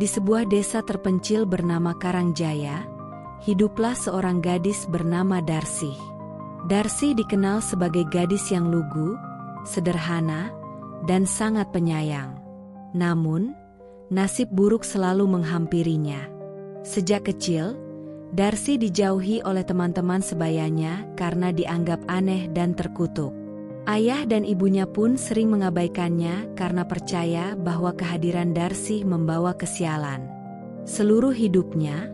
Di sebuah desa terpencil bernama Karangjaya, hiduplah seorang gadis bernama Darsi. Darsi dikenal sebagai gadis yang lugu, sederhana, dan sangat penyayang. Namun, nasib buruk selalu menghampirinya. Sejak kecil, Darsi dijauhi oleh teman-teman sebayanya karena dianggap aneh dan terkutuk. Ayah dan ibunya pun sering mengabaikannya karena percaya bahwa kehadiran Darsi membawa kesialan. Seluruh hidupnya,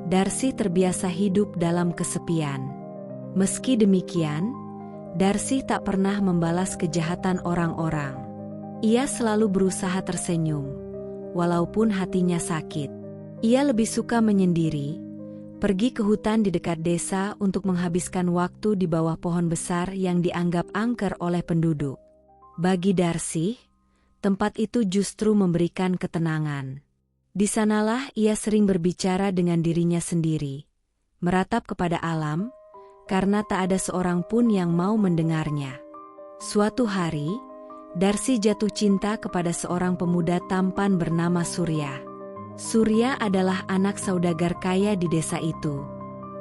Darsi terbiasa hidup dalam kesepian. Meski demikian, Darsi tak pernah membalas kejahatan orang-orang. Ia selalu berusaha tersenyum, walaupun hatinya sakit. Ia lebih suka menyendiri, pergi ke hutan di dekat desa untuk menghabiskan waktu di bawah pohon besar yang dianggap angker oleh penduduk. Bagi Darsi, tempat itu justru memberikan ketenangan. Di sanalah ia sering berbicara dengan dirinya sendiri, meratap kepada alam, karena tak ada seorang pun yang mau mendengarnya. Suatu hari, Darsi jatuh cinta kepada seorang pemuda tampan bernama Surya. Surya adalah anak saudagar kaya di desa itu.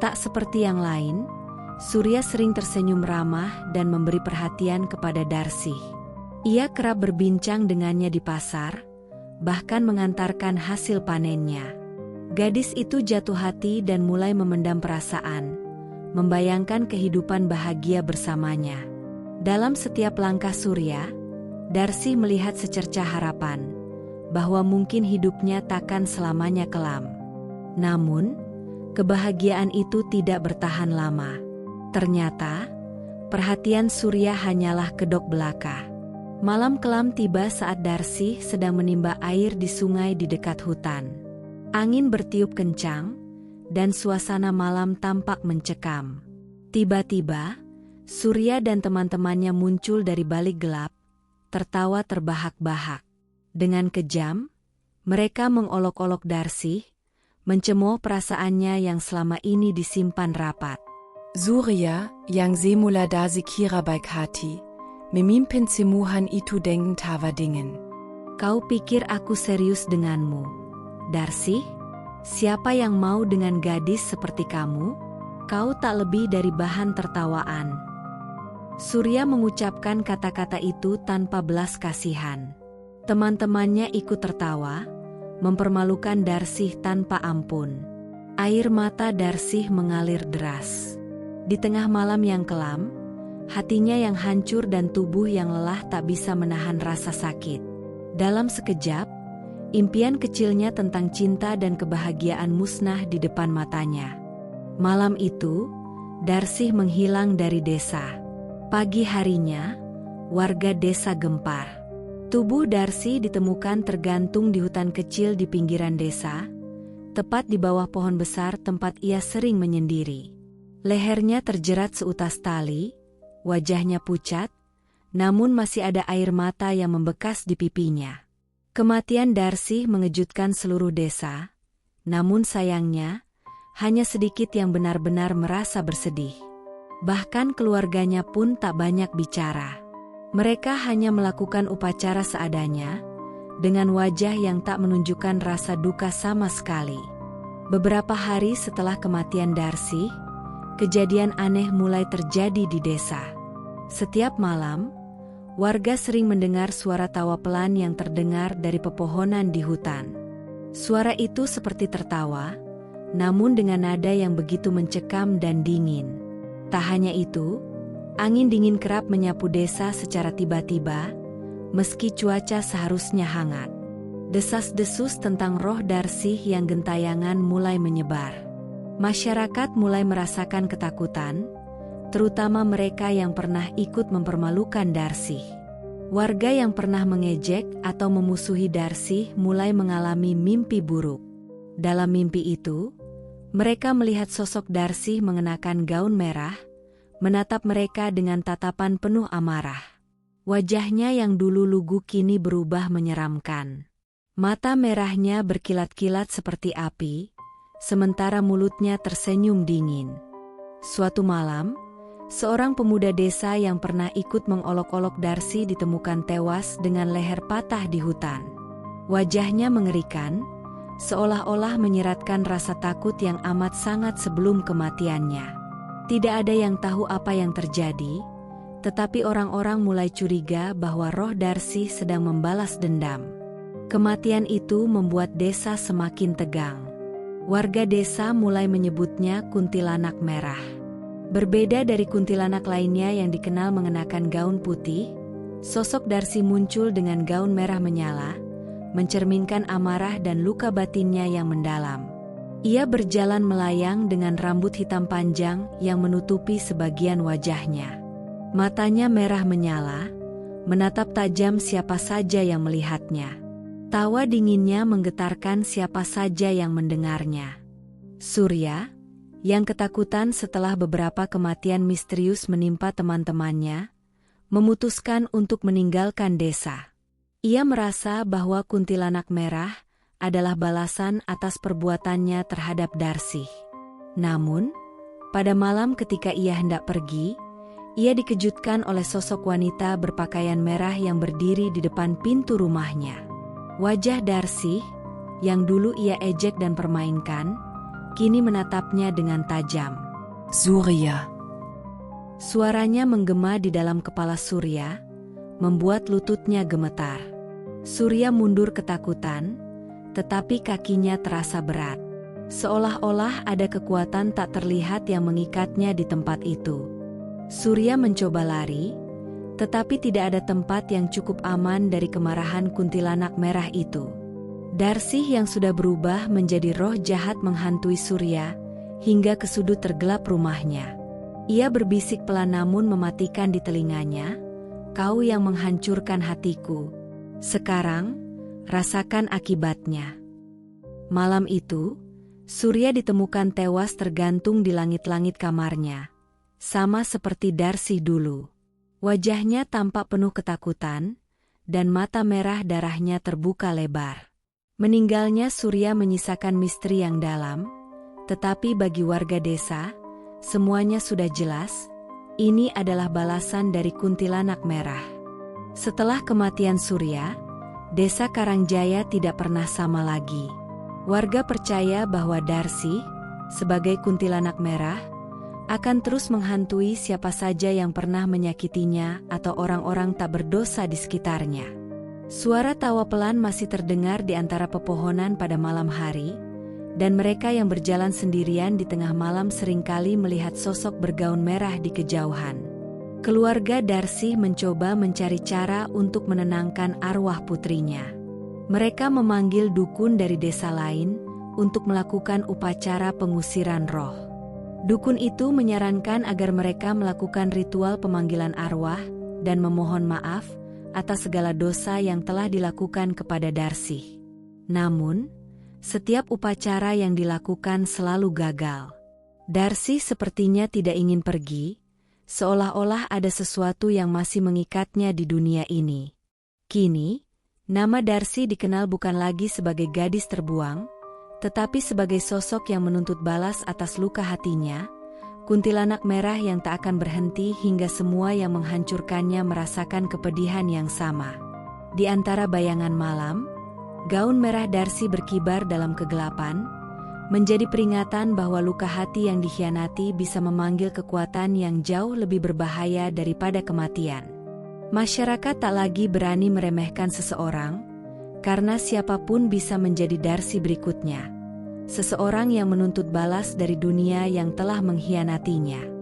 Tak seperti yang lain, Surya sering tersenyum ramah dan memberi perhatian kepada Darsi. Ia kerap berbincang dengannya di pasar, bahkan mengantarkan hasil panennya. Gadis itu jatuh hati dan mulai memendam perasaan, membayangkan kehidupan bahagia bersamanya. Dalam setiap langkah Surya, Darsi melihat secercah harapan bahwa mungkin hidupnya takkan selamanya kelam. Namun, kebahagiaan itu tidak bertahan lama. Ternyata, perhatian Surya hanyalah kedok belaka. Malam kelam tiba saat Darsi sedang menimba air di sungai di dekat hutan. Angin bertiup kencang, dan suasana malam tampak mencekam. Tiba-tiba, Surya dan teman-temannya muncul dari balik gelap, tertawa terbahak-bahak. Dengan kejam, mereka mengolok-olok Darsi, mencemooh perasaannya yang selama ini disimpan rapat. Surya, yang semula dasi kira baik hati, memimpin semuhan itu dengan tawa dingin. Kau pikir aku serius denganmu, Darsi? Siapa yang mau dengan gadis seperti kamu? Kau tak lebih dari bahan tertawaan. Surya mengucapkan kata-kata itu tanpa belas kasihan. Teman-temannya ikut tertawa, mempermalukan Darsi tanpa ampun. Air mata Darsi mengalir deras. Di tengah malam yang kelam, hatinya yang hancur dan tubuh yang lelah tak bisa menahan rasa sakit. Dalam sekejap, impian kecilnya tentang cinta dan kebahagiaan musnah di depan matanya. Malam itu, Darsi menghilang dari desa. Pagi harinya, warga desa gempar. Tubuh Darsi ditemukan tergantung di hutan kecil di pinggiran desa, tepat di bawah pohon besar tempat ia sering menyendiri. Lehernya terjerat seutas tali, wajahnya pucat, namun masih ada air mata yang membekas di pipinya. Kematian Darsi mengejutkan seluruh desa, namun sayangnya, hanya sedikit yang benar-benar merasa bersedih. Bahkan keluarganya pun tak banyak bicara. Mereka hanya melakukan upacara seadanya, dengan wajah yang tak menunjukkan rasa duka sama sekali. Beberapa hari setelah kematian Darsi, kejadian aneh mulai terjadi di desa. Setiap malam, warga sering mendengar suara tawa pelan yang terdengar dari pepohonan di hutan. Suara itu seperti tertawa, namun dengan nada yang begitu mencekam dan dingin. Tak hanya itu, angin dingin kerap menyapu desa secara tiba-tiba, meski cuaca seharusnya hangat. Desas-desus tentang roh Darsi yang gentayangan mulai menyebar. Masyarakat mulai merasakan ketakutan, terutama mereka yang pernah ikut mempermalukan Darsi. Warga yang pernah mengejek atau memusuhi Darsi mulai mengalami mimpi buruk. Dalam mimpi itu, mereka melihat sosok Darsi mengenakan gaun merah, menatap mereka dengan tatapan penuh amarah. Wajahnya yang dulu lugu kini berubah menyeramkan. Mata merahnya berkilat-kilat seperti api, sementara mulutnya tersenyum dingin. Suatu malam, seorang pemuda desa yang pernah ikut mengolok-olok Darsi ditemukan tewas dengan leher patah di hutan. Wajahnya mengerikan, seolah-olah menyeratkan rasa takut yang amat sangat sebelum kematiannya. Tidak ada yang tahu apa yang terjadi, tetapi orang-orang mulai curiga bahwa roh Darcy sedang membalas dendam. Kematian itu membuat desa semakin tegang. Warga desa mulai menyebutnya kuntilanak merah. Berbeda dari kuntilanak lainnya yang dikenal mengenakan gaun putih, sosok Darcy muncul dengan gaun merah menyala, mencerminkan amarah dan luka batinnya yang mendalam. Ia berjalan melayang dengan rambut hitam panjang yang menutupi sebagian wajahnya. Matanya merah menyala, menatap tajam siapa saja yang melihatnya. Tawa dinginnya menggetarkan siapa saja yang mendengarnya. Surya, yang ketakutan setelah beberapa kematian misterius menimpa teman-temannya, memutuskan untuk meninggalkan desa. Ia merasa bahwa kuntilanak merah adalah balasan atas perbuatannya terhadap Darcy. Namun, pada malam ketika ia hendak pergi, ia dikejutkan oleh sosok wanita berpakaian merah yang berdiri di depan pintu rumahnya. Wajah Darcy, yang dulu ia ejek dan permainkan, kini menatapnya dengan tajam. Surya. Suaranya menggema di dalam kepala Surya, membuat lututnya gemetar. Surya mundur ketakutan, tetapi kakinya terasa berat. Seolah-olah ada kekuatan tak terlihat yang mengikatnya di tempat itu. Surya mencoba lari, tetapi tidak ada tempat yang cukup aman dari kemarahan kuntilanak merah itu. Darcy yang sudah berubah menjadi roh jahat menghantui Surya hingga ke sudut tergelap rumahnya. Ia berbisik pelan namun mematikan di telinganya, "Kau yang menghancurkan hatiku. Sekarang, rasakan akibatnya." Malam itu, Surya ditemukan tewas tergantung di langit-langit kamarnya, sama seperti Darcy dulu. Wajahnya tampak penuh ketakutan, dan mata merah darahnya terbuka lebar. Meninggalnya Surya menyisakan misteri yang dalam, tetapi bagi warga desa, semuanya sudah jelas, ini adalah balasan dari kuntilanak merah. Setelah kematian Surya, desa Karangjaya tidak pernah sama lagi. Warga percaya bahwa Darcy, sebagai kuntilanak merah, akan terus menghantui siapa saja yang pernah menyakitinya atau orang-orang tak berdosa di sekitarnya. Suara tawa pelan masih terdengar di antara pepohonan pada malam hari, dan mereka yang berjalan sendirian di tengah malam seringkali melihat sosok bergaun merah di kejauhan. Keluarga Darcy mencoba mencari cara untuk menenangkan arwah putrinya. Mereka memanggil dukun dari desa lain untuk melakukan upacara pengusiran roh. Dukun itu menyarankan agar mereka melakukan ritual pemanggilan arwah dan memohon maaf atas segala dosa yang telah dilakukan kepada Darcy. Namun, setiap upacara yang dilakukan selalu gagal. Darcy sepertinya tidak ingin pergi, seolah-olah ada sesuatu yang masih mengikatnya di dunia ini. Kini, nama Darcy dikenal bukan lagi sebagai gadis terbuang, tetapi sebagai sosok yang menuntut balas atas luka hatinya, kuntilanak merah yang tak akan berhenti hingga semua yang menghancurkannya merasakan kepedihan yang sama. Di antara bayangan malam, gaun merah Darcy berkibar dalam kegelapan, menjadi peringatan bahwa luka hati yang dikhianati bisa memanggil kekuatan yang jauh lebih berbahaya daripada kematian. Masyarakat tak lagi berani meremehkan seseorang, karena siapapun bisa menjadi Darcy berikutnya. Seseorang yang menuntut balas dari dunia yang telah mengkhianatinya.